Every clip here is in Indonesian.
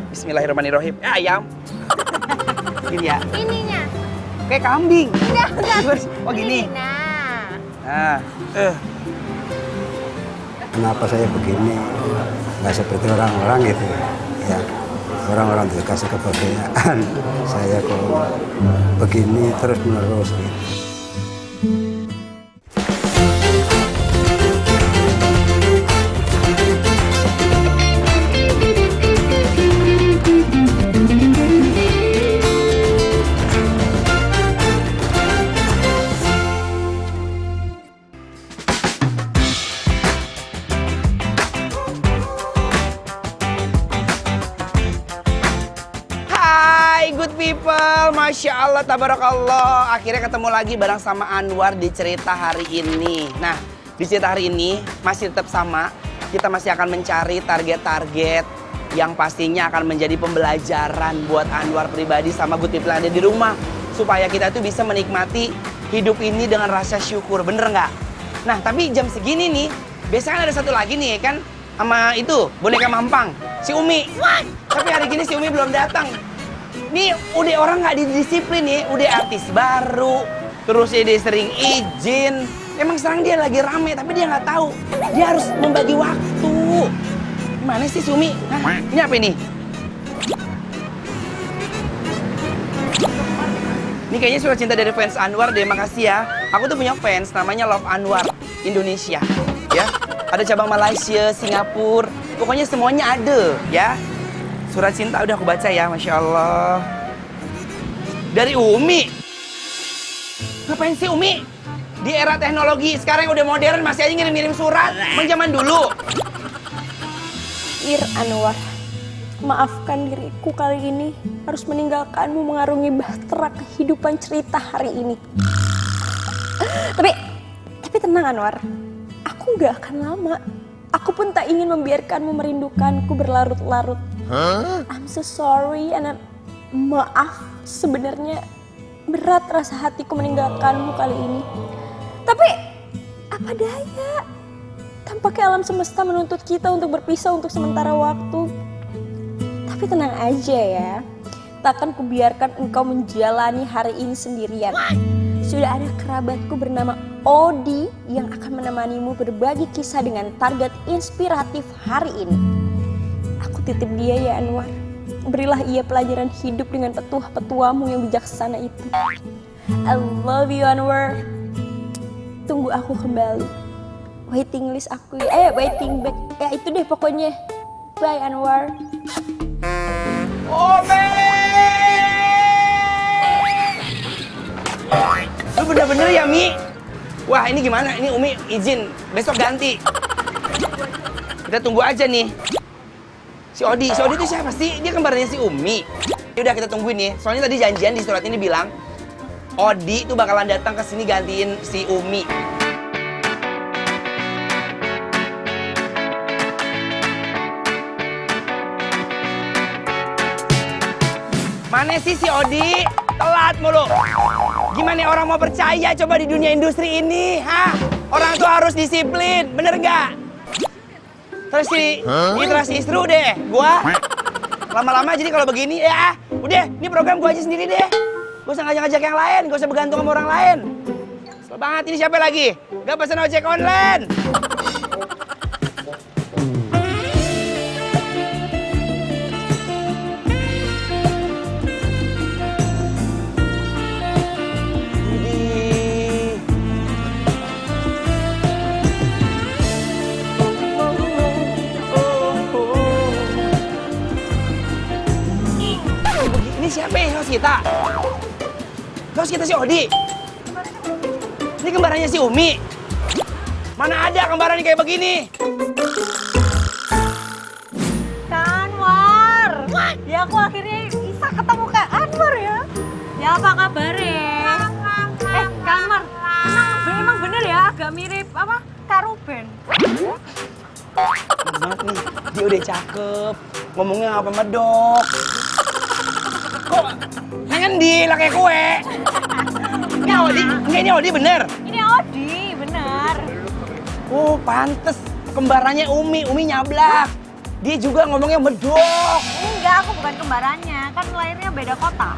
Bismillahirrahmanirrahim. Ayam. Gini ya. Ininya. Kayak kambing. Enggak. Oh gini. Nah. Kenapa saya begini? Nggak seperti orang-orang gitu. Ya, orang-orang dikasih kebahagiaan. Saya kok begini terus-menerus gitu. Good people, Masya Allah, Tabarakallah. Akhirnya ketemu lagi bareng sama Anwar di cerita hari ini. Nah, di cerita hari ini masih tetap sama. Kita masih akan mencari target-target yang pastinya akan menjadi pembelajaran buat Anwar pribadi sama good people yang ada di rumah. Supaya kita tuh bisa menikmati hidup ini dengan rasa syukur, bener nggak? Nah, tapi jam segini nih, biasanya kan ada satu lagi nih kan, sama itu, boneka Mampang, si Umi. Tapi hari gini si Umi belum datang. Nih udah orang nggak didisiplin nih, udah artis baru, terus dia sering izin. Emang sekarang dia lagi rame, tapi dia nggak tahu. Dia harus membagi waktu. Gimana sih Sumi? Hah? Ini apa ini? Ini kayaknya surat cinta dari fans Anwar deh, makasih ya. Aku tuh punya fans, namanya Love Anwar Indonesia. Ya, ada cabang Malaysia, Singapura, pokoknya semuanya ada ya. Surat cinta udah aku baca ya, Masya Allah. Dari Umi. Ngapain sih Umi? Di era teknologi, sekarang yang udah modern masih aja ngirim-ngirim surat. Zaman dulu. Anwar, maafkan diriku kali ini harus meninggalkanmu mengarungi bahtera kehidupan cerita hari ini. Tapi tenang Anwar, aku gak akan lama. Aku pun tak ingin membiarkanmu merindukanku berlarut-larut. I'm so sorry, maaf, sebenarnya berat rasa hatiku meninggalkanmu kali ini. Tapi apa daya, tampaknya alam semesta menuntut kita untuk berpisah untuk sementara waktu. Tapi tenang aja ya, takkan kubiarkan engkau menjalani hari ini sendirian. Sudah ada kerabatku bernama Odi yang akan menemanimu berbagi kisah dengan target inspiratif hari ini. Aku titip dia ya Anwar. Berilah ia pelajaran hidup dengan petuah-petuamu yang bijaksana itu. I love you Anwar. Tunggu aku kembali. Waiting list aku ya. Waiting back. Ya itu deh pokoknya. Bye Anwar. Lu bener-bener ya Mi? Wah ini gimana? Ini Umi izin, besok ganti. Kita tunggu aja nih. Si Odi itu siapa sih? Dia kembarnya si Umi. Yaudah kita tungguin nih. Soalnya tadi janjian di surat ini bilang Odi tuh bakalan datang ke sini gantiin si Umi. Mana sih si Odi? Telat mulu. Gimana orang mau percaya coba di dunia industri ini? Hah? Orang tuh harus disiplin, bener nggak? Terus si Istru deh, gua lama-lama jadi kalau begini ya, udah, ini program gua aja sendiri deh. Gak usah ngajak-ngajak yang lain, gak usah bergantung sama orang lain. Kesel banget, ini siapa lagi? Gak pesen ojek online. Siapa ya Kaos kita si Odi. Ini kembarannya si Umi. Mana ada kembaran kayak begini? Kak Anwar. Ya aku akhirnya bisa ketemu Kak Anwar ya. Ya apa kabarnya? Kak Anwar, emang bener ya agak mirip apa? Kak Ruben. Banget nih, dia udah cakep. Ngomongnya apa medok. Kok ngendi lah kayak kue? Ini Odi, enggak ini Odi bener? Ini Odi, bener. Oh pantes, kembarannya Umi nyablak. Dia juga ngomongnya medok. Enggak, aku bukan kembarannya, kan lahirnya beda kota.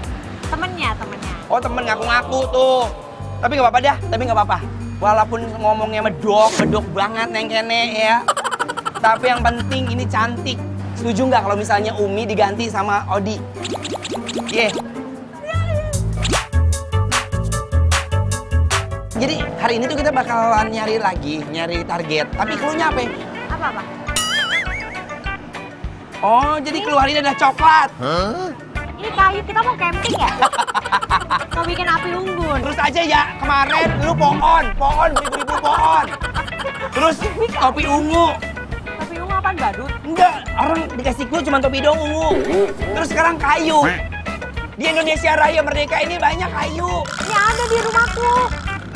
Temennya. Oh temen ngaku-ngaku tuh. Tapi nggak apa-apa dah, tapi nggak apa-apa. Walaupun ngomongnya medok banget neng kene ya. Tapi yang penting ini cantik. Setuju nggak kalau misalnya Umi diganti sama Odi? Iya. Jadi hari ini tuh kita bakalan nyari target. Tapi clue-nya apa? Apa? Oh, jadi clue hari ini ada coklat. Ini kayu, kita mau camping ya? Mau bikin api unggun. Terus aja ya, kemarin lu pohon, beribu-ribu pohon. Terus topi ungu. Topi ungu apaan, badut? Enggak, orang dikasih clue cuma topi doang ungu. Terus sekarang kayu. Di Indonesia Raya Merdeka ini banyak kayu. Ini ada di rumahku.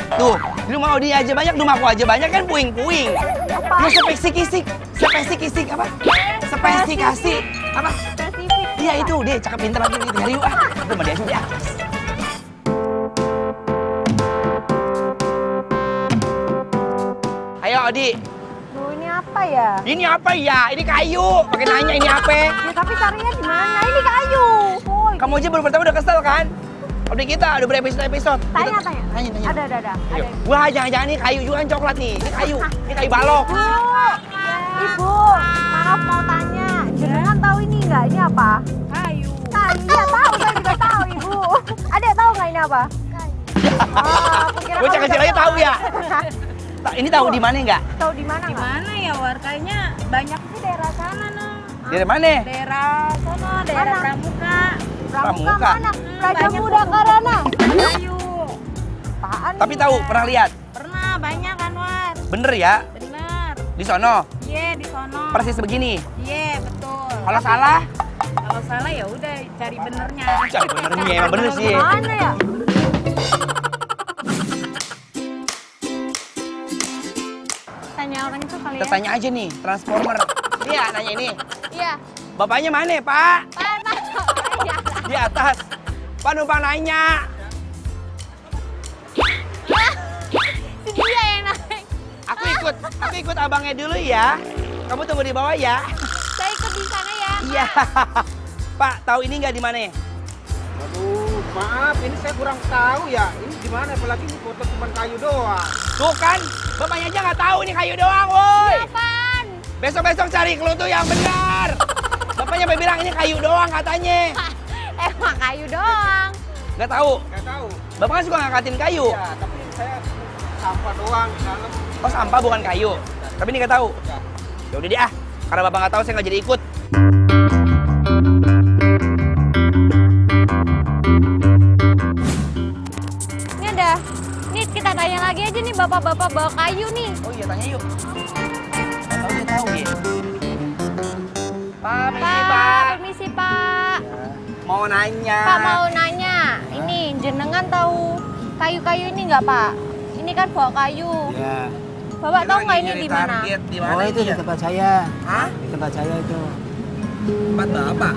Tuh, di rumah Odi aja banyak, di rumahku aja banyak kan puing-puing. Lu spesifikasi apa? Spesifikasi apa? Spesifik. Iya itu, deh cakep pinter lagi nih, nyari yuk ah. Udah sama dia sudah. Ayo Odi. Duh, ini apa ya? Ini apa ya? Ini kayu. Pakai nanya ini apa? Ya tapi carinya di mana? Ini kayu. Oh, Kamu aja baru pertama udah kesel kan? Update kita udah berepisode-episode. Tanya. Tanya. Ada. Ayo. Wah, jangan-jangan ini kayu juga kan coklat nih. Ini kayu. Ini kayu balok. Ibu, maaf mau tanya. Jenengan tahu ini nggak? Ini apa? Kayu. Iya tahu, saya juga tahu Ibu. Adek tahu nggak ini apa? Kayu. Oh, aku kira Bocah kamu kecil aja udah tahu ya. Ini tahu di mana nggak? Tahu di mana nggak? Mana ya War? Kayaknya banyak sih daerah sana no. Dari mana? Daerah sono, daerah Mana? Pramuka. Pramuka. Mana? Raja Banyak Muda tuh. Karana. Kayu. Apaan? Tapi tahu, pernah lihat? Pernah banyak kan War? Bener ya? Bener. Di sono. Iya di sono. Persis begini. Iya betul. Kalau salah, Kalau salah ya udah cari benernya. cari benernya. Emang bener sih. Mana ya? Tanya orang itu kali Kita ya. tanya aja nih, Transformer. Iya, nanya ini. Iya. Bapaknya mana, Pak? Iya. Di atas. Pak numpang nanya. Si dia yang naik. Aku ikut abangnya dulu ya. Kamu tunggu di bawah ya. Saya ikut di sana ya. Iya. Pak, tahu ini nggak di mana? Aduh, maaf, ini saya kurang tahu ya. Ini di mana? Apalagi ini foto cuma kayu doang. Tuh kan, bapaknya aja nggak tahu ini kayu doang, woi. Apaan? Besok-besok cari clue tuh yang benar. Bapaknya bilang ini kayu doang katanya. Emang kayu doang. Nggak tahu. Nggak tahu. Bapak kan suka ngangkatin kayu. Ya, tapi saya sampah doang di dalam. Oh sampah bukan kayu. Tapi ini nggak tahu. Ya udah deh ah. Karena bapak nggak tahu saya nggak jadi ikut. Ini ada. Nih kita tanya lagi aja nih bapak-bapak bawa kayu nih. Oh iya tanya yuk. Nggak tahu dia tahu ya. Pak, permisi, Pak, Pak. permisi Pak. Mau nanya. Pak mau nanya. Ini jenengan tahu kayu-kayu ini nggak Pak? Ini kan bawa kayu. Ya. Bapak tahu nggak ini di mana? Di mana Oh itu ini di ya? tempat saya. Hah? Di tempat saya itu. Tempat bapak.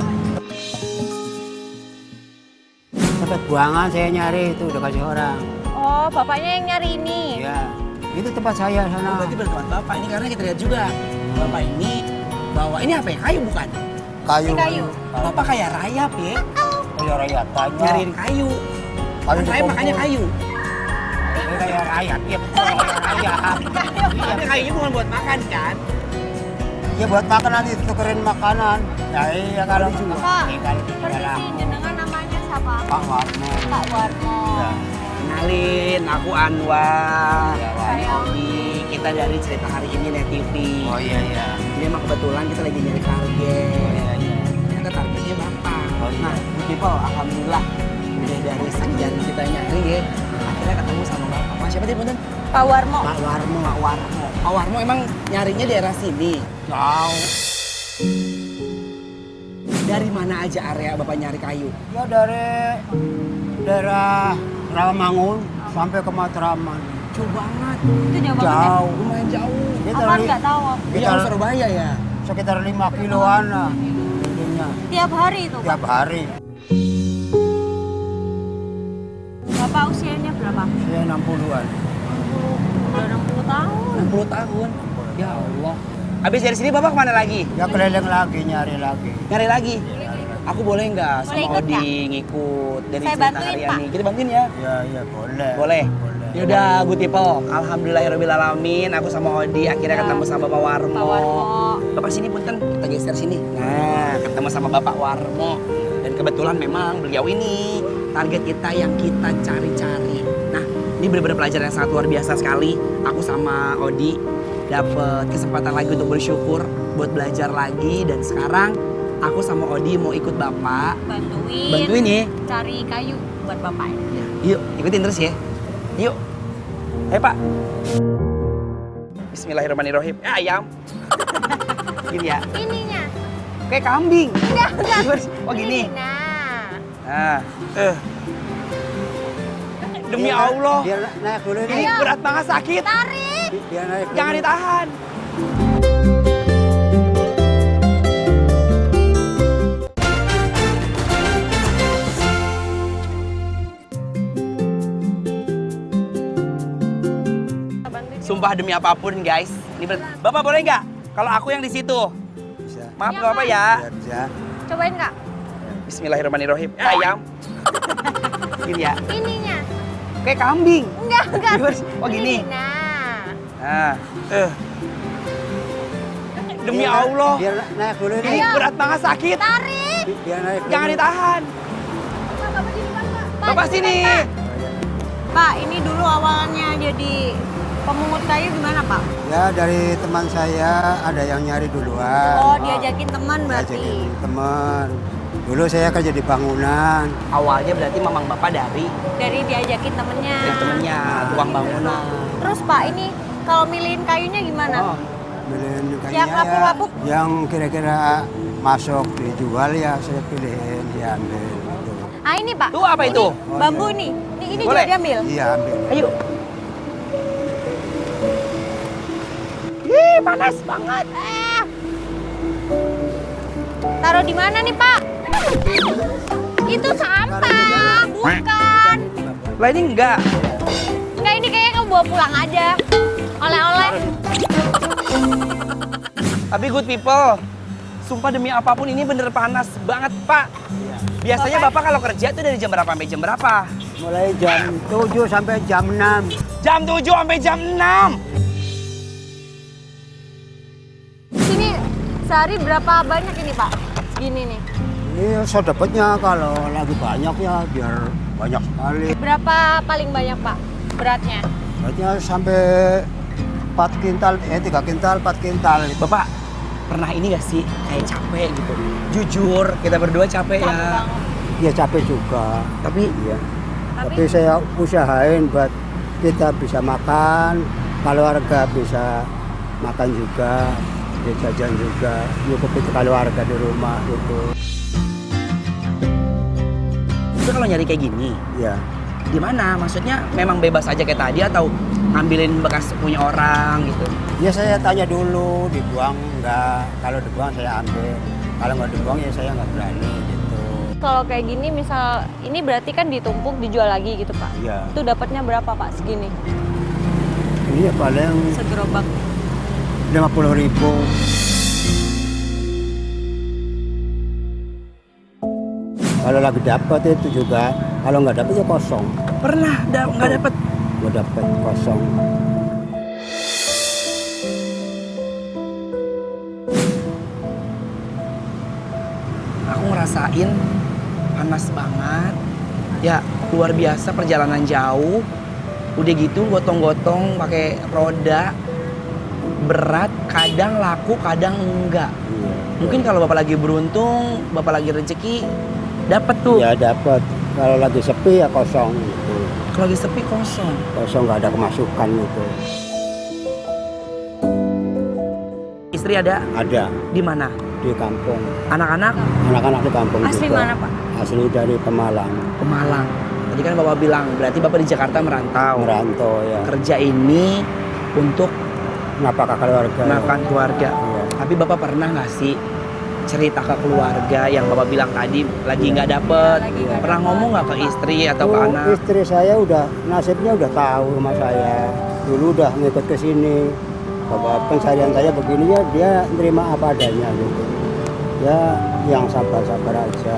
Tempat buangan saya nyari itu udah kasih orang. Oh, bapaknya yang nyari ini. Ya. Itu tempat saya Oh, sana. berarti berteman bapak ini karena kita lihat juga. Bapak ini bawa ini apa ya? Kayu bukan? Kayu. Kayu. Bapak kayak rayap ya. Kayu rakyat banyak. Nyariin kayu. Kayu Kan rayap makanya kayu. Kayu rakyat. Iya betul. Rakyat. Tapi kayunya bukan buat makan kan? Ya buat makan nanti tukerin makanan. Ya iya kalau Bapak, kalau di dalam permisi jenengan namanya siapa? Pak Warno. Pak Warno. Ya. Kenalin, aku Anwar. Ya, Wan. Saya Odi. Kita dari cerita hari ini Net TV. Oh iya iya. Ini emang kebetulan kita lagi nyari target. Oh iya iya. Ternyata targetnya bapak. Oh, iya. Nah, Bu People, alhamdulillah udah dari sekian kita nyari ya. Akhirnya ketemu sama bapak. Mas siapa tadi punten? Pak Warmo. Pak Warmo. Pak Warmo. Pak Warmo emang nyarinya daerah sini. Jauh. Dari mana aja area bapak nyari kayu? Ya dari daerah Rawamangun sampai ke Matraman. Jauh banget. Itu jauh banget ya? Jauh. Lumayan jauh. Kita Apaan nggak tahu? Iya, Surabaya ya. sekitar 5 kiloan lah mungkinnya Tiap hari itu Pak? tiap hari. Bapak usianya berapa? Saya 60-an. Udah 60 tahun. 60 tahun. Ya Allah. Habis dari sini bapak kemana lagi? Ya keliling lagi, nyari lagi. Nyari lagi. Aku boleh nggak Boleh sama ikut Odi ngikut dari Saya cerita bantuin, harian Pak. ini? Kita bantuin ya? Iya boleh. Boleh? Yaudah, good people. Alhamdulillahirrahmanirrahim. Aku sama Odi akhirnya ketemu sama Bapak Warmo. Pak Warmo. Bapak sini punten, kita geser sini. Nah, ketemu sama Bapak Warmo. Dan kebetulan memang beliau ini target kita yang kita cari-cari. Nah, ini benar-benar pelajaran yang sangat luar biasa sekali. Aku sama Odi dapat kesempatan lagi untuk bersyukur, buat belajar lagi. Dan sekarang aku sama Odi mau ikut Bapak. Bantuin ya. Cari kayu buat bapak. Yuk, ikutin terus ya. Yuk. Ayo Pak. Bismillahirrahmanirrahim. Ayam. Gini ya. Ininya. Kayak kambing. Enggak. Gimana sih? Oh gini. Nah. Nah. Demi Allah. Biar naik dulu Ini berat banget sakit. Tarik. Biar naik dulu. Jangan ditahan. Sumpah demi apapun guys. Ini Bapak boleh nggak? Kalau aku yang di situ. Bisa. Maaf nggak apa ya. Bisa. Cobain nggak? Bismillahirrahmanirrahim. Ayam. Gini ya. Ininya. Kayak kambing. Enggak. Gimana sih? Oh gini. Nah. Nah. Demi Allah. Biar naik dulu. Ini berat banget sakit. Tarik. Biar naik dulu. Jangan ditahan. Bapak sini. Pak, ini dulu awalnya jadi pemungut kayu gimana Pak? Ya dari teman saya ada yang nyari duluan. Oh, diajakin teman berarti. Diajakin teman. Dulu saya kerja di bangunan. Awalnya berarti mamang bapak dari Diajakin temennya. temennya, tukang bangunan. Terus Pak, ini kalau milihin kayunya gimana? Oh, Milihin kayunya Yang lapuk-lapuk? yang kira-kira masuk dijual ya saya pilihin diambil. Gitu. Ah ini Pak. Tuh apa itu? Bambu nih. Ini Boleh? juga diambil. Iya ambil. Ayo. Ih, panas banget. Taruh di mana nih Pak? Itu sampah, bukan. Lah ini enggak. Enggak, ini kayaknya kamu bawa pulang aja. Oleh-oleh. Tapi good people, sumpah demi apapun ini bener panas banget Pak. Biasanya Bapak kalau kerja tuh dari jam berapa sampai jam berapa? Mulai jam 7 sampai jam 6. Jam 7 sampai jam 6. Sini sehari berapa banyak ini Pak? Segini nih. Ini saya dapatnya kalau lagi banyak ya biar banyak sekali. Berapa paling banyak Pak beratnya? Beratnya sampai 4 kintal, 3 kintal, 4 kintal. Bapak pernah ini gak sih kayak capek gitu? Jujur, kita berdua capek Capek ya. banget. Ya capek juga. Tapi Iya. Tapi saya usahain buat kita bisa makan, keluarga bisa makan juga, bisa jajan juga, nyukupin keluarga di rumah gitu. itu kalau nyari kayak gini, Ya, di mana? Maksudnya memang bebas aja kayak tadi atau ngambilin bekas punya orang gitu? ya saya tanya dulu, dibuang enggak? Kalau dibuang saya ambil, kalau nggak dibuang ya saya nggak berani gitu. Kalau kayak gini misal ini berarti kan ditumpuk dijual lagi gitu Pak. Iya. Itu dapatnya berapa Pak segini? Ini ya paling Segerobak. 50.000. Kalau lagi dapat itu juga, kalau nggak dapat ya kosong. Pernah nggak dapet? Nggak dapat kosong. Aku ngerasain panas banget. Ya luar biasa perjalanan jauh. Udah gitu gotong-gotong pakai roda. Berat, kadang laku, kadang enggak. Iya. Mungkin kalau Bapak lagi beruntung, Bapak lagi rezeki, dapat tuh. Ya dapat. Kalau lagi sepi ya kosong gitu. Kalau lagi sepi kosong. Kosong nggak ada kemasukan gitu. Istri ada? Ada Di mana? di kampung. Anak-anak Anak-anak di kampung Asli juga. mana Pak? Asli dari Pemalang. Pemalang. Tadi kan Bapak bilang, berarti Bapak di Jakarta merantau. Merantau ya. Kerja ini untuk Nafkah keluarga. makan keluarga. Iya. Tapi Bapak pernah nggak sih cerita ke keluarga yang Bapak bilang tadi lagi nggak dapet? Lagi nggak Pernah ngomong nggak ke istri atau ke Oh, anak? istri saya udah nasibnya udah tahu sama saya. Dulu udah ngikut ke sini. Bahwa pencarian saya begini ya dia nerima apa adanya gitu. Ya yang sabar-sabar aja.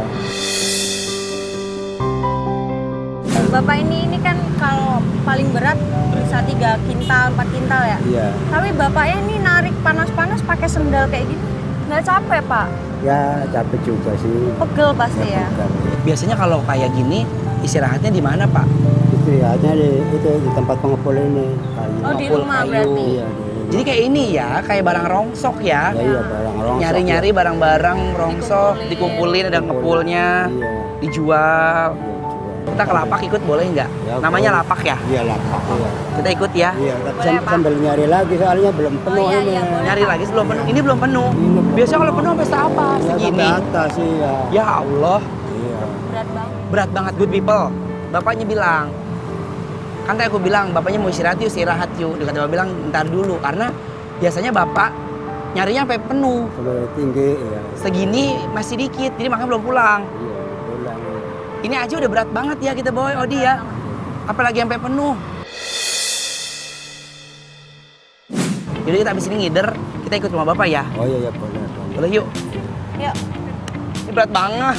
Bapak ini kan kalau paling berat bisa 3 kintal, 4 kintal ya. Iya. Tapi bapaknya ini narik panas-panas pakai sendal kayak gini. Nggak capek, Pak? Ya capek juga sih. Pegel pasti ya. Bukan. Biasanya kalau kayak gini istirahatnya di mana, Pak? Istirahatnya di tempat pengepul ini. Kayu. Oh, di Pengepul rumah kayu. berarti. Iya, di rumah. Jadi kayak ini ya, kayak barang rongsok ya. Ya, iya barang rongsok. Nyari-nyari ya. barang-barang rongsok, dikumpulin ada ngepulnya, Iya. dijual. Iya, jual. Kita ke lapak ikut boleh nggak? Ya, Namanya boleh. lapak ya? Iya lapak. Iya. Kita ikut ya. Iya, tapi sambil nyari lagi soalnya belum penuh iya, ini. iya, boleh. Nyari lagi sebelum penuh. Ini belum penuh. Ini belum Biasanya kalau penuh. penuh sampai apa? Ya, Segini. sampai atas sih ya. Ya Allah, Iya. Berat banget. berat banget good people. Bapaknya bilang, kan tadi aku bilang bapaknya mau istirahat yuk, istirahat yuk. Dia kata bilang ntar dulu karena biasanya bapak nyarinya sampai penuh. Kalau tinggi ya. Segini masih dikit, jadi makanya belum pulang. Iya, pulang. Ini aja udah berat banget ya kita bawa Odi ya. Apalagi sampai penuh. Jadi kita habis ini ngider, kita ikut rumah bapak ya. Oh iya ya boleh. Boleh. Boleh yuk. Yuk. Ini berat banget.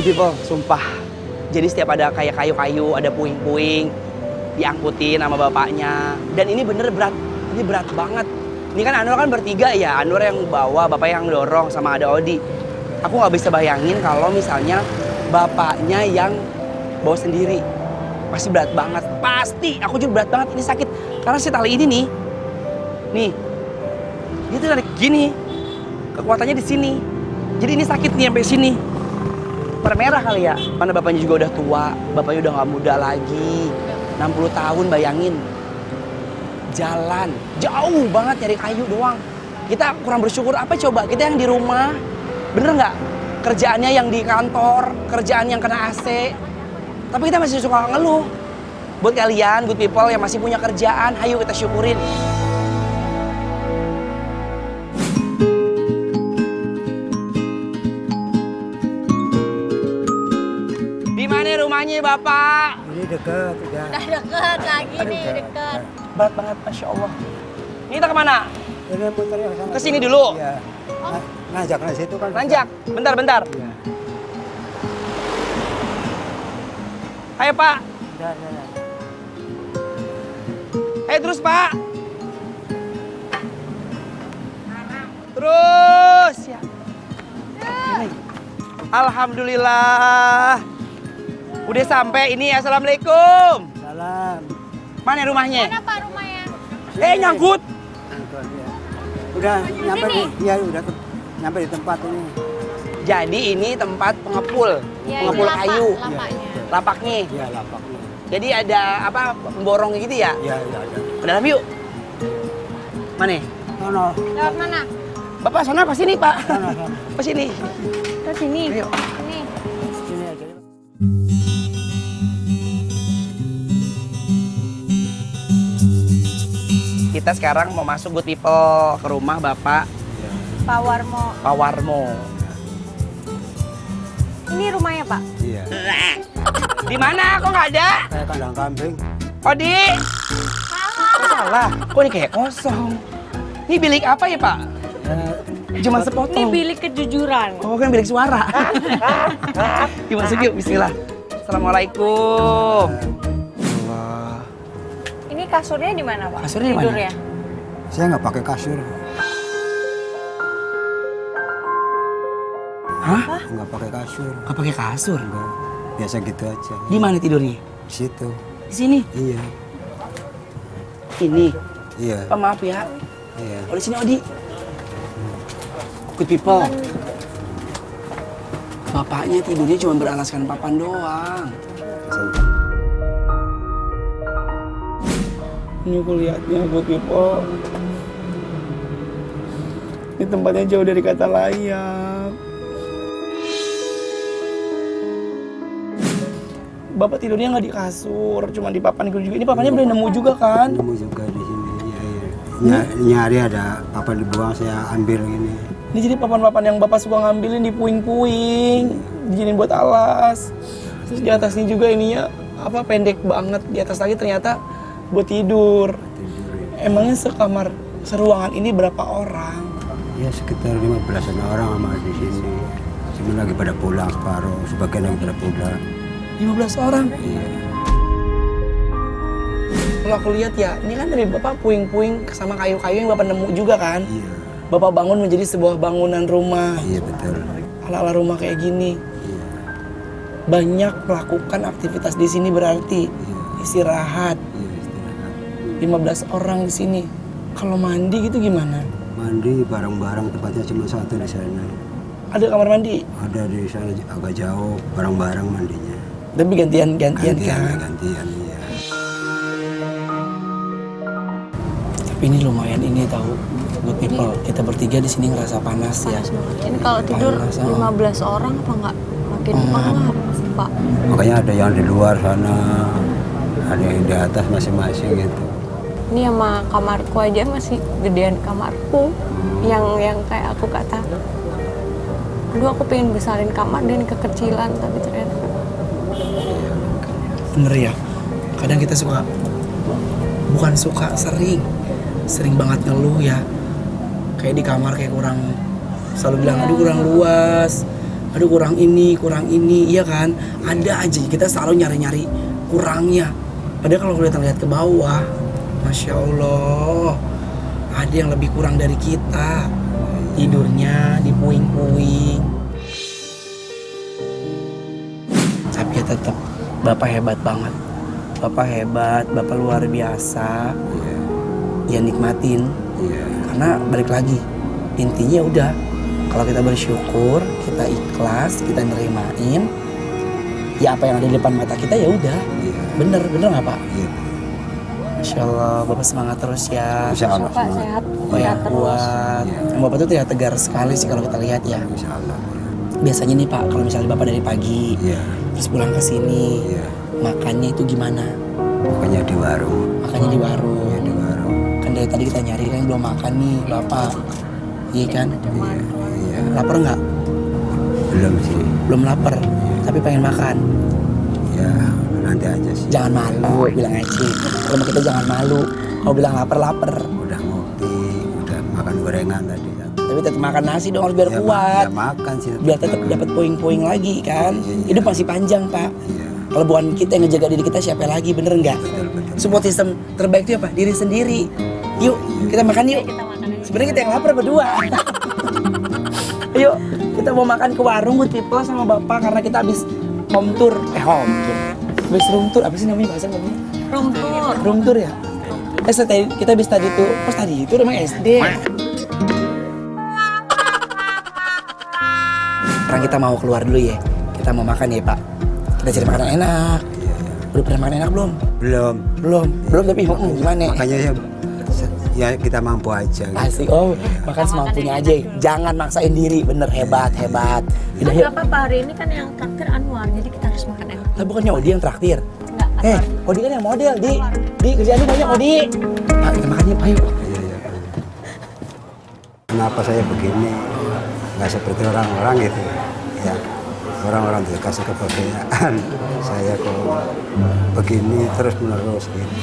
People, sumpah. Jadi setiap ada kayak kayu-kayu, ada puing-puing, diangkutin sama bapaknya. Dan ini bener berat, ini berat banget. Ini kan Anwar kan bertiga ya, Anwar yang bawa, bapak yang dorong sama ada Odi. Aku nggak bisa bayangin kalau misalnya bapaknya yang bawa sendiri. Pasti berat banget, pasti. Aku juga berat banget, ini sakit. Karena si tali ini nih, dia tuh narik gini, kekuatannya di sini. Jadi ini sakit nih sampai sini. Merah kali ya, mana bapaknya juga udah tua, bapaknya udah nggak muda lagi, 60 tahun bayangin. Jalan, jauh banget nyari kayu doang. Kita kurang bersyukur apa coba, kita yang di rumah, bener nggak? Kerjaannya yang di kantor, kerjaan yang kena AC, tapi kita masih suka ngeluh. Buat kalian, good people yang masih punya kerjaan, ayo kita syukurin. Di mana rumahnya Bapak? Ini dekat udah. Udah deket lagi nih, deket. Berat banget, Masya Allah. Ini kita kemana? Ini muternya ke sana. Ke sini dulu? Iya. Nanjak ke situ kan. bisa. Nanjak, bentar. Iya. Ayo Pak, Udah. ayo terus Pak. Terus ya. Ini. Alhamdulillah. Udah sampai ini, Assalamualaikum. Salam. Mana rumahnya? Mana Pak rumahnya? Nyangkut. Udah nyampe nih. Iya, udah nyampe di tempat ini. Jadi ini tempat pengepul, Ya, pengepul ini kayu, lapaknya. lapaknya. Iya, lapaknya. Jadi ada apa pemborong gitu ya? Iya, ada. Ke dalam yuk. Mana? Sono. Lewat mana? Bapak sana apa sini Pak? Sono. Apa sini? Ke sini. Ayo. Ini. Sini aja. Kita sekarang mau masuk good people ke rumah Bapak Pak Warmo. Pak Warmo. Ini rumahnya Pak. Iya. Di mana? Kok nggak ada? Kayak kandang kambing. Odi. Kok salah? Kok ini kayak kosong? Ini bilik apa ya Pak? Cuma Ini sepotong. bilik kejujuran. Oh kan bilik suara. Yuk masuk yuk, bismillah. Assalamualaikum. Allah. Ini kasurnya di mana Pak? Kasurnya di mana? Tidurnya. Saya nggak pakai kasur. Hah? Nggak pakai kasur. Nggak pakai kasur? Enggak. Biasa gitu aja. Di mana tidurnya? Di situ. Di sini. Iya. Ini. Iya. Oh, maaf ya. Iya. Oh di sini Odi. Good people. Bapaknya tidurnya cuma beralaskan papan doang. Ini aku lihatnya good people. Ini tempatnya jauh dari kata layak. Bapak tidurnya nggak di kasur, cuma di papan juga. Ini papannya boleh nemu juga kan? Nemu juga di sini. Ya. Nyari ada apa dibuang saya ambil gini. Ini jadi papan-papan yang Bapak suka ngambilin di puing-puing, dijadiin buat alas. Terus di atasnya juga ininya apa pendek banget. Di atas lagi ternyata buat tidur. Emangnya seruangan ini berapa orang? Ya sekitar 15-an orang sama di sini. Semua lagi pada pulang separuh, sebagian lagi pada pulang. 15 orang? Iya. Kalau aku lihat ya, ini kan dari Bapak puing-puing sama kayu-kayu yang Bapak nemu juga kan? Iya. Bapak bangun menjadi sebuah bangunan rumah. Iya betul. Ala-ala rumah kayak gini. Iya. Banyak melakukan aktivitas di sini berarti. Iya. Istirahat. Iya istirahat. 15 orang di sini. Kalau mandi gitu gimana? Mandi barang-barang tempatnya cuma satu di sana. Ada kamar mandi? Ada di sana agak jauh barang-barang mandinya. Tapi gantian-gantian Gantian, kan? gantian iya. Tapi ini lumayan ini tahu. Good people, kita bertiga di sini ngerasa panas ya. Panas banget. Ini kalau tidur Panas, oh. 15 orang apa enggak makin pengap sih, Pak? Makanya ada yang di luar sana, ada yang di atas masing-masing gitu. Ini sama kamarku aja masih gedean kamarku. Yang kayak aku kata, aduh aku pengen besarin kamar dan kekecilan, tapi ternyata Bener ya, kadang kita sering banget ngeluh ya. Kayak di kamar kayak kurang, selalu bilang aduh kurang luas, aduh kurang ini, iya kan? Ada aja kita selalu nyari-nyari kurangnya. Padahal kalau kita lihat ke bawah, Masya Allah, ada yang lebih kurang dari kita. Tidurnya di puing-puing. Tapi ya tetap Bapak hebat banget. Bapak hebat, Bapak luar biasa. Ya nikmatin. Karena balik lagi, intinya udah kalau kita bersyukur, kita ikhlas, kita nerimain, ya apa yang ada di depan mata kita ya udah. Bener nggak Pak? Iya. Masya Allah, Bapak semangat terus ya. Insya Allah. Pak sehat, Bapak yang terus. kuat. Yang Bapak tuh terlihat tegar sekali sih kalau kita lihat ya. Insya Allah. Biasanya nih Pak, kalau misalnya Bapak dari pagi, Iya. terus pulang ke sini, Iya. makannya itu gimana? Makanya di warung. Makannya di warung. Iya di warung. Kan dari tadi kita nyari kan belum makan nih Bapak. Iya kan? Iya. Lapar nggak? Belum sih. Belum lapar, tapi pengen makan. Ya nanti aja sih. Jangan malu, bilang aja. Kalau sama kita jangan malu. Kalau bilang lapar. Udah ngopi, udah makan gorengan tadi. Tapi tetap makan nasi dong harus biar Ya, kuat. ya makan sih. Biar tetap dapat poin-poin lagi kan. Iya. Hidup masih panjang Pak. Iya. Kalau bukan kita yang ngejaga diri kita, siapa lagi, bener nggak? Betul. Support system terbaik itu apa? Diri sendiri. Yuk, kita makan yuk. Sebenarnya kita yang lapar berdua. Yuk, kita mau makan ke warung Good People sama Bapak karena kita habis home tour. Habis room tour, apa sih namanya bahasa ngomongnya? Room tour ya? Kita habis tadi tuh, pas tadi itu namanya SD. Sekarang kita mau keluar dulu ya. Kita mau makan ya Pak. Kita cari makanan enak. Udah pernah makan enak belum? Belum tapi gimana? Makanya ya kita mampu aja. Gitu. Asik, makan semampunya aja. Jangan maksain diri, bener hebat. Udah Tapi yuk. apa Pak, hari ini kan yang traktir Anwar, jadi kita harus makan enak. Tapi bukannya Odi yang traktir. Enggak, Odi kan yang model, Di kerjaan lu banyak Odi. Nah, kita makan yuk, ayo. Iya. Kenapa saya begini? Nggak seperti orang-orang gitu. Ya, orang-orang dikasih kebahagiaan. Saya kok begini terus menerus gitu.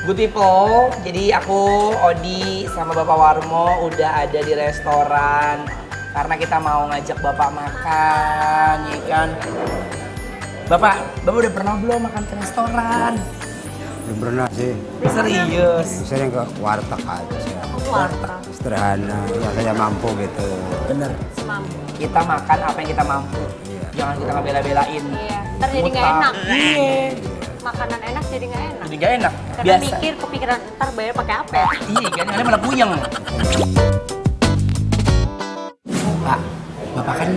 Good people, jadi aku, Odi, sama Bapak Warmo udah ada di restoran karena kita mau ngajak Bapak makan, ya kan? Bapak udah pernah belum makan ke restoran? Belum pernah sih. Serius? Sering ke warteg aja. Sederhana, ya saya mampu gitu. Bener. Kita makan apa yang kita mampu. Iya. Jangan kita ngebela-belain. Iya, ntar jadi nggak enak. Iya. makanan enak jadi nggak enak. Jadi nggak enak. Karena Biasa. mikir kepikiran ntar bayar pakai apa ya? Iya kan, ada malah puyeng. Pak, Bapak kan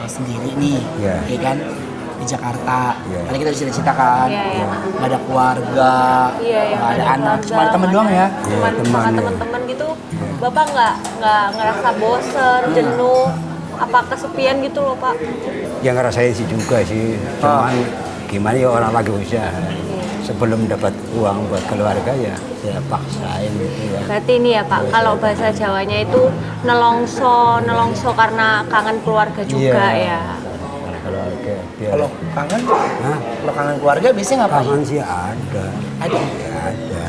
sendiri nih, Iya. ya kan? Di Jakarta. Iya. Tadi kita cerita kan, Iya, iya. nggak ada keluarga, Iya, ya, nggak ada anak, keluarga, cuma ada temen doang ya. Iya, Cuman teman, sama ya. teman-teman gitu, Bapak nggak ngerasa bosen, jenuh, apa kesepian gitu loh Pak? Ya ngerasain sih juga sih, cuman gimana ya orang lagi usaha. Sebelum dapat uang buat keluarga ya saya paksain gitu ya. Berarti ini ya Pak, kalau bahasa Jawanya itu nelongso karena kangen keluarga juga Iya. ya. Karena keluarga. biar- Kalau kangen, Hah? kalau kangen keluarga biasanya ngapain? Kangen sih ada. Ada. Ya ada.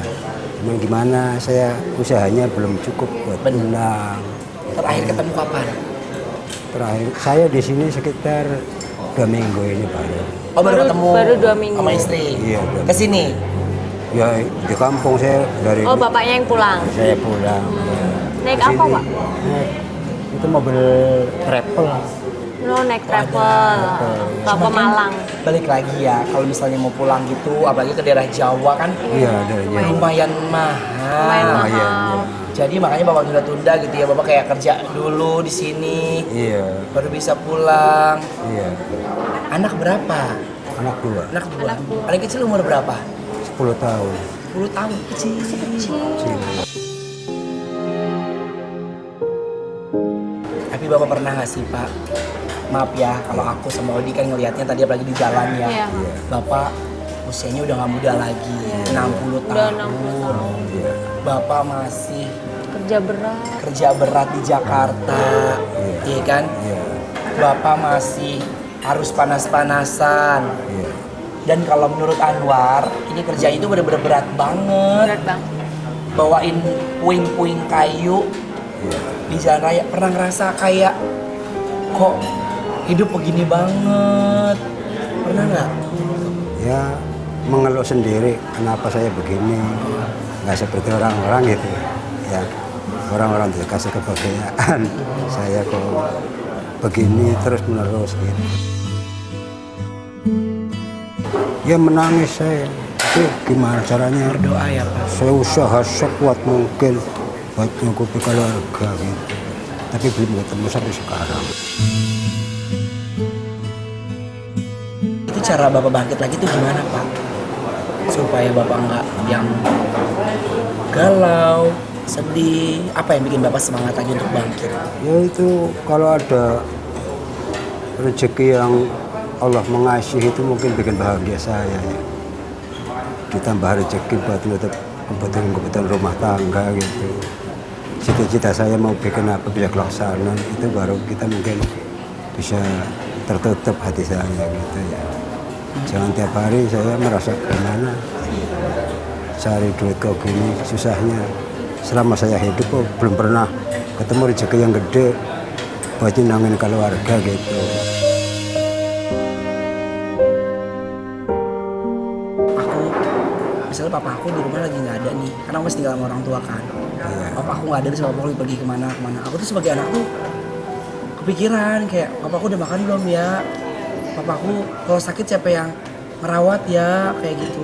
Cuman gimana saya usahanya belum cukup buat pulang. Terakhir ketemu kapan? Terakhir saya di sini sekitar 2 minggu ini baru. Oh baru ketemu baru 2 minggu. sama istri. Iya, 2 minggu. Kesini. Ya di kampung saya dari Oh bapaknya yang pulang. saya pulang. Naik Kesini. apa Pak? Itu mobil travel. No, naik travel. Bapak Malang. Balik lagi ya, kalau misalnya mau pulang gitu, apalagi ke daerah Jawa kan Iya dari Jawa. lumayan mahal. Lumayan mahal. Iya, Jadi makanya bapak tunda-tunda gitu ya, bapak kayak kerja dulu di sini, iya. baru bisa pulang. Iya. Anak berapa? Anak 2, Anak dua. Paling kecil umur berapa? 10 tahun. 10 tahun, kecil. Tapi bapak pernah nggak sih Pak? Maaf ya, kalau aku sama Odi kan ngelihatnya tadi apalagi di jalan ya. Iya. Bapak usianya udah nggak muda lagi, 60 Udah tahun. 60 tahun. Iya. Bapak masih Kerja berat. kerja berat di Jakarta, iya kan? Iya. Bapak masih harus panas-panasan. Iya. Dan kalau menurut Anwar, ini kerja itu bener-bener berat banget. Berat bang. Bawain puing-puing kayu Iya. di jalan raya. Pernah ngerasa kayak, kok hidup begini banget? Pernah nggak? Ya mengeluh sendiri kenapa saya begini. Nggak seperti orang-orang gitu. Ya orang-orang dikasih kebahagiaan. Saya kok begini terus menerus gitu. Ya menangis saya. Tapi gimana caranya? Berdoa ya Pak. Saya usaha sekuat mungkin buat nyukupi keluarga gitu. Tapi belum ketemu sampai sekarang. Itu cara Bapak bangkit lagi tuh gimana Pak? Supaya Bapak nggak yang galau, sedih. Apa yang bikin Bapak semangat lagi untuk bangkit? Ya itu kalau ada rezeki yang Allah mengasihi itu mungkin bikin bahagia saya ya. Ditambah rezeki buat nutup kebutuhan rumah tangga gitu. Cita-cita saya mau bikin apa bisa kelaksana itu baru kita mungkin bisa tertutup hati saya gitu ya. Jangan tiap hari saya merasa gimana cari duit kok gini susahnya. Selama saya hidup kok belum pernah ketemu rezeki yang gede buat nyenangin keluarga gitu. Misalnya papa aku di rumah lagi nggak ada nih, karena aku masih tinggal sama orang tua kan. Iya. Papa aku nggak ada, terus papa aku lagi pergi kemana. Aku tuh sebagai anak tuh kepikiran kayak, papa aku udah makan belum ya? Papa aku kalau sakit siapa yang merawat ya? Kayak gitu.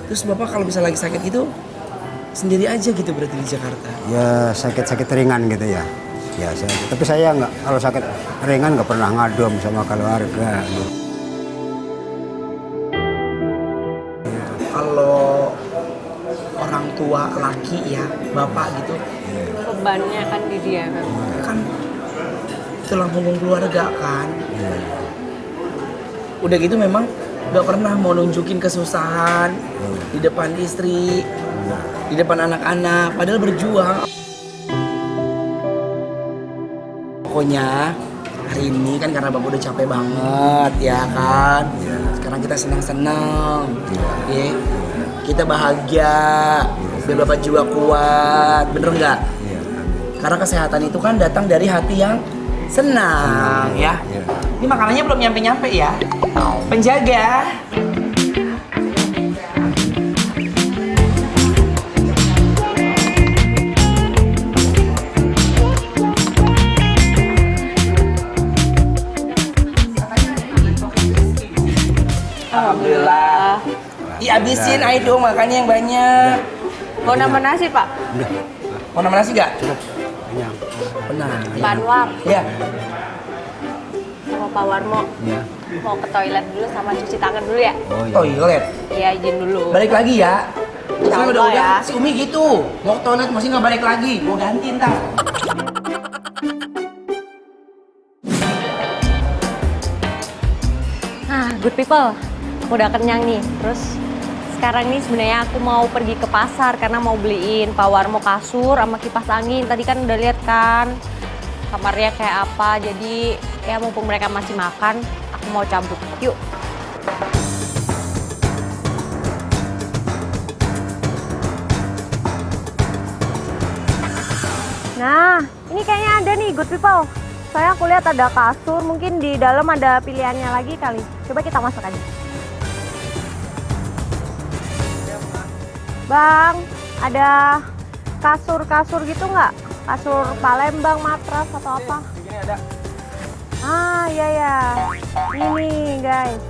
Terus bapak kalau bisa lagi sakit gitu sendiri aja gitu berarti di Jakarta. Ya sakit-sakit ringan gitu ya. Biasa. Tapi saya nggak, kalau sakit ringan nggak pernah ngadu sama keluarga. Kalau orang tua laki ya, bapak gitu, Bebannya kan di dia kan. kan tulang punggung keluarga kan. Udah gitu memang gak pernah mau nunjukin kesusahan di depan istri, di depan anak-anak, padahal berjuang. Pokoknya hari ini kan karena bapak udah capek banget ya kan. Sekarang kita senang-senang, ya. Kita bahagia, biar bapak juga kuat, bener nggak? Karena kesehatan itu kan datang dari hati yang senang, ya. Ini makanannya belum nyampe-nyampe ya. Penjaga. Alhamdulillah habisin, ayo dong makannya yang banyak. Mau nambah nasi, Pak? Udah, Mau nambah nasi gak? cukup. Kenyang. Benar. Pak Anwar, Ya. sama Pak Warmo. Ya. Mau ke toilet dulu sama cuci tangan dulu ya? Oh iya, Iya, izin dulu. balik lagi ya. Insya Saya Allah udah ya. si Umi gitu. Mau ke toilet masih nggak balik lagi. Mau ganti ntar. Nah, good people, udah kenyang nih. Terus sekarang nih sebenarnya aku mau pergi ke pasar karena mau beliin Pak Warmo kasur sama kipas angin. Tadi kan udah lihat kan kamarnya kayak apa. Jadi ya mumpung mereka masih makan, aku mau cabut. Yuk. Nah, ini kayaknya ada nih good people. Saya aku lihat ada kasur, mungkin di dalam ada pilihannya lagi kali. Coba kita masuk aja. Bang, ada kasur-kasur gitu nggak? Kasur Palembang, matras atau apa? Ini ada. Ah, iya ya. Ini guys.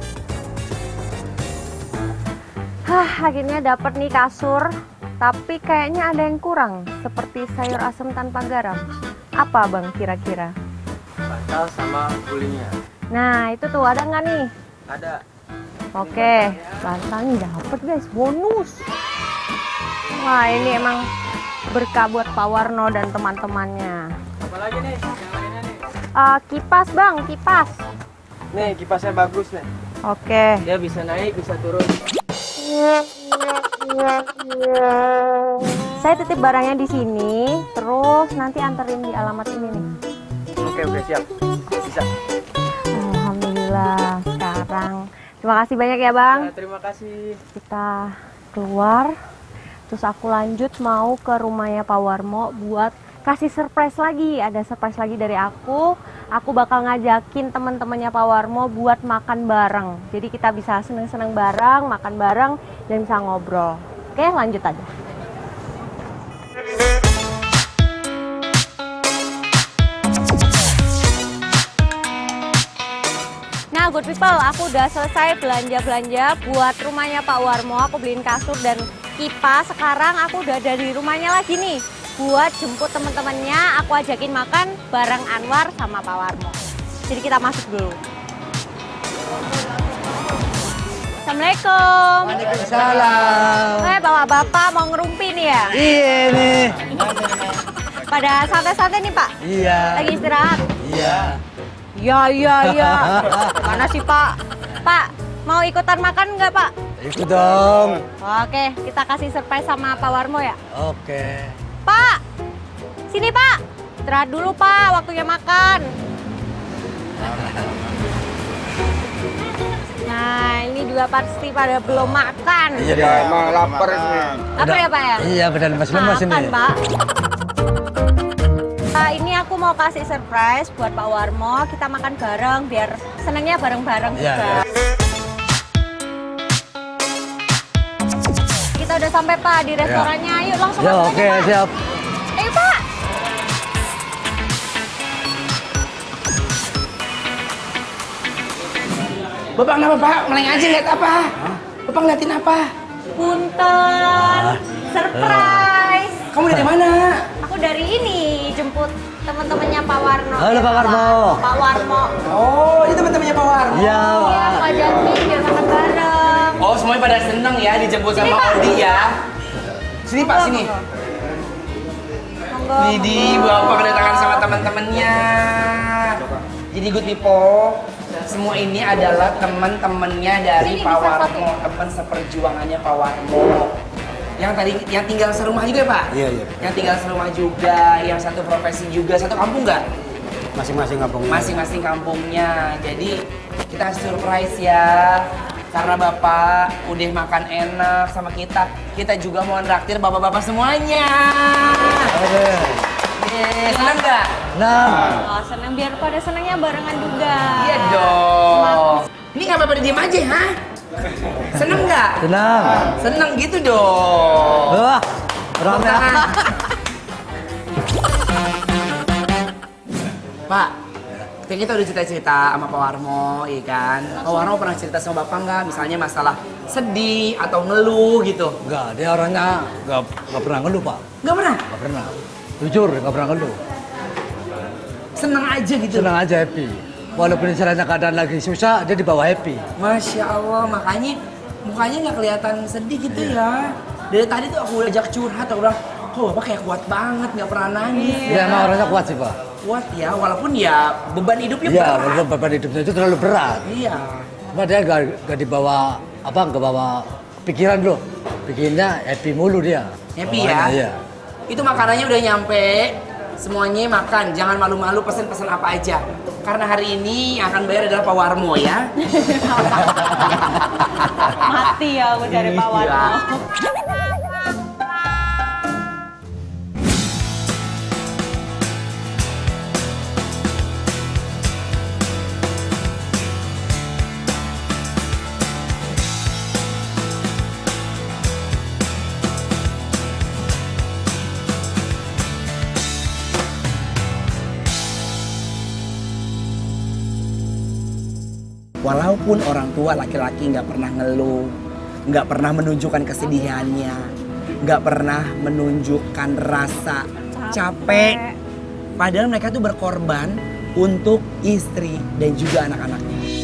Akhirnya dapat nih kasur. Tapi kayaknya ada yang kurang, seperti sayur asam tanpa garam. Apa bang kira-kira? Bantal sama gulingnya. Nah itu tuh ada nggak nih? Ada. Oke, bantalnya dapet guys, bonus. Wah ini emang berkah buat Pak Warno dan teman-temannya. Apa lagi nih? Yang lainnya nih. Kipas bang, kipas. Nih kipasnya bagus nih. Oke. Dia bisa naik, bisa turun. Saya titip barangnya di sini, terus nanti anterin di alamat ini nih. Oke, siap. Bisa. Alhamdulillah sekarang. Terima kasih banyak ya bang. Ya, terima kasih. Kita keluar, terus aku lanjut mau ke rumahnya Pak Warmo buat kasih surprise lagi. Ada surprise lagi dari aku. Aku bakal ngajakin teman-temannya Pak Warmo buat makan bareng. Jadi kita bisa seneng-seneng bareng, makan bareng, dan bisa ngobrol. Oke, lanjut aja. Nah, good people, aku udah selesai belanja-belanja buat rumahnya Pak Warmo. Aku beliin kasur dan kipas. Sekarang aku udah ada di rumahnya lagi nih. Buat jemput teman-temannya, aku ajakin makan bareng Anwar sama Pak Warmo. Jadi kita masuk dulu. Assalamualaikum. Waalaikumsalam. Bapak-bapak mau ngerumpi nih ya? Iya nih. Pada santai-santai nih Pak? Iya. Lagi istirahat? Iya. Iya. Mana sih Pak? Pak, mau ikutan makan nggak Pak? Ikut dong. Oke, kita kasih surprise sama Pak Warmo ya. Oke. Pak, sini Pak. Istirahat dulu Pak, waktunya makan. Nah, ini juga pasti pada belum makan. Iya, emang lapar nih. Apa ya Pak ya? Iya, benar Mas lemas ini. Makan Pak. Ini aku mau kasih surprise buat Pak Warmo. Kita makan bareng biar senangnya bareng-bareng Iya, juga. iya. Kita udah sampai Pak di restorannya. Yuk langsung Ya, masuk oke, aja Pak. siap. Ayo Pak. Bapak kenapa Pak? Meleng aja lihat apa? Bapak ngeliatin apa? Punten. Surprise. Kamu dari mana? Aku dari ini jemput teman-temannya Pak Warno. Halo, Pak Warmo. Pak Warmo. Oh, ini teman-temannya Pak Warmo. Iya. Iya, Pak Jasmine biar makan bareng. Oh, semuanya pada seneng ya dijemput Sini, sama Pak. Odi ya. Sini Pak, sini. Monggo. Widih, Bapak kedatangan sama teman-temannya. Jadi good people, semua ini adalah teman-temannya dari Sini, Pak bisa Warmo, teman seperjuangannya Pak Warmo. Yang tinggal serumah juga ya Pak? Iya, iya. Yang tinggal serumah juga, yang satu profesi juga, satu kampung nggak? Masing-masing kampungnya. Masing-masing kampungnya. Jadi kita surprise ya. Karena Bapak udah makan enak sama kita. Kita juga mau nraktir bapak-bapak semuanya. Oke. Senang nggak? Nah, Oh, senang biar pada senangnya barengan juga. Iya dong. Ini nggak apa-apa diem aja, ha? Seneng nggak? tenang. Seneng gitu dong. Wah, rame. Tangan. Pak, Kan kita udah cerita-cerita sama Pak Warmo, iya kan? Pak Warmo pernah cerita sama Bapak nggak? Misalnya masalah sedih atau ngeluh gitu? Enggak, dia orangnya enggak pernah ngeluh, Pak. Nggak pernah? Enggak pernah. Jujur, enggak pernah ngeluh. Senang aja gitu? Senang aja, happy. Walaupun istilahnya keadaan lagi susah, dia dibawa happy. Masya Allah, makanya mukanya nggak kelihatan sedih gitu ya. Dari tadi tuh aku ajak curhat, aku bilang, oh Bapak kayak kuat banget, nggak pernah nangis. Dia emang orangnya kuat sih, Pak. Kuat ya, walaupun ya beban hidupnya Iya, berat. walaupun beban hidupnya itu terlalu berat. Iya. Cuma dia enggak dibawa enggak bawa pikiran loh. Bikinnya happy mulu dia. Happy Bawaannya, ya? Iya. Itu makanannya udah nyampe, semuanya makan. Jangan malu-malu pesen-pesen apa aja. Karena hari ini yang akan bayar adalah Pak Warmo ya. Mati ya aku cari Pak Warmo. Iya. Walaupun orang tua laki-laki nggak pernah ngeluh, nggak pernah menunjukkan kesedihannya, nggak pernah menunjukkan rasa capek. Padahal mereka tuh berkorban untuk istri dan juga anak-anaknya.